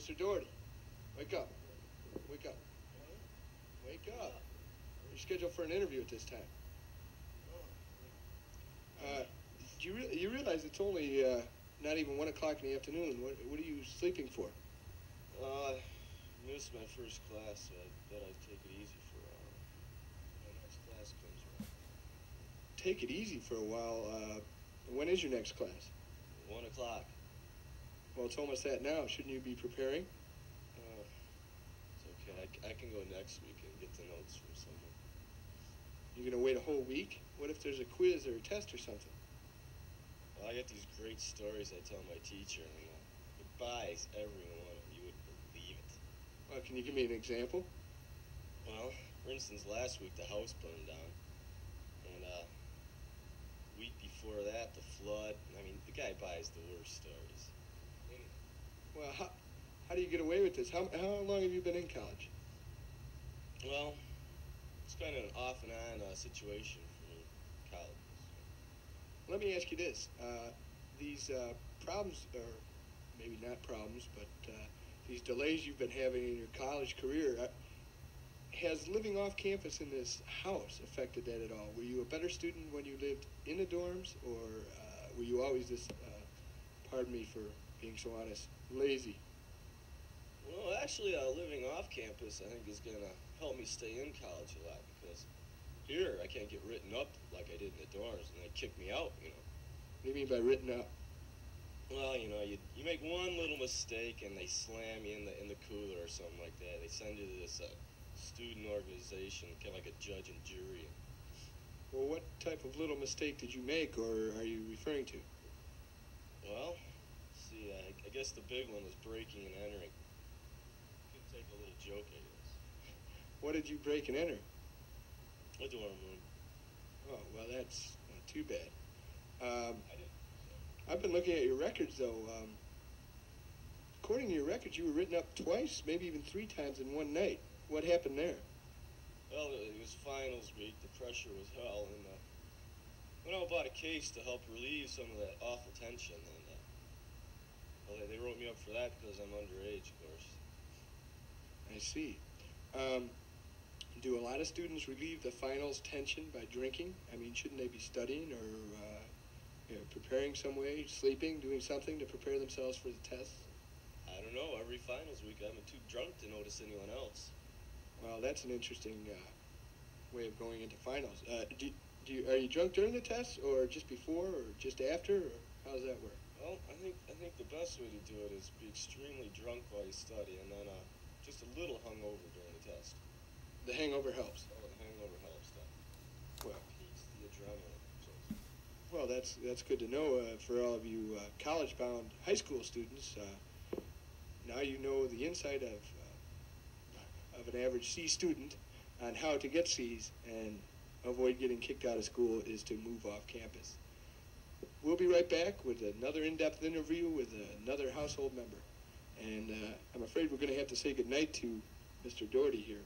Mr. Doherty, wake up. Wake up. Wake up. You're scheduled for an interview at this time. You realize it's only not even 1 o'clock in the afternoon. What are you sleeping for? I missed my first class, so I thought I'd take it easy for a while. My next class comes around. Take it easy for a while. When is your next class? 1 o'clock. Well, it's almost that now. Shouldn't you be preparing? It's okay. I can go next week and get the notes from someone. You're going to wait a whole week? What if there's a quiz or a test or something? Well, I got these great stories I tell my teacher, and it buys every one of them. You wouldn't believe it. Well, can you give me an example? Well, for instance, last week the house burned down. And week before that, the flood. I mean, the guy buys the worst stories. Well, how do you get away with this? How long have you been in college? Well, it's kind of an off and on situation for me, college. Let me ask you this. These problems, or maybe not problems, but these delays you've been having in your college career, has living off campus in this house affected that at all? Were you a better student when you lived in the dorms, or were you always this, pardon me for being so honest, lazy? Well, actually, living off campus, I think, is going to help me stay in college a lot, because here I can't get written up like I did in the dorms, and they kick me out, you know. What do you mean by written up? Well, you know, you make one little mistake, and they slam you in the cooler or something like that. They send you to this student organization, kind of like a judge and jury. Well, what type of little mistake did you make, or are you referring to? Well, see, I guess the big one was breaking and entering. You can take a little joke out of this. What did you break and enter? A dorm room. Oh, well, that's not too bad. I didn't. I've been looking at your records, though. According to your records, you were written up twice, maybe even 3 times in one night. What happened there? Well, it was finals week. The pressure was hell, and went out bought a case to help relieve some of that awful tension. And well, they wrote me up for that because I'm underage, of course. I see. Do a lot of students relieve the finals tension by drinking? I mean, shouldn't they be studying or preparing some way, sleeping, doing something to prepare themselves for the tests? I don't know. Every finals week, I'm too drunk to notice anyone else. Well, that's an interesting way of going into finals. Are you drunk during the test, or just before, or just after, or how does that work? Well, I think the best way to do it is be extremely drunk while you study, and then just a little hungover during the test. The hangover helps. Oh, the hangover helps. That Well, peaks the adrenaline. well, that's good to know for all of you college-bound high school students. Now you know the inside of an average C student on how to get C's and avoid getting kicked out of school is to move off campus. We'll be right back with another in-depth interview with another household member. And I'm afraid we're going to have to say goodnight to Mr. Doherty here.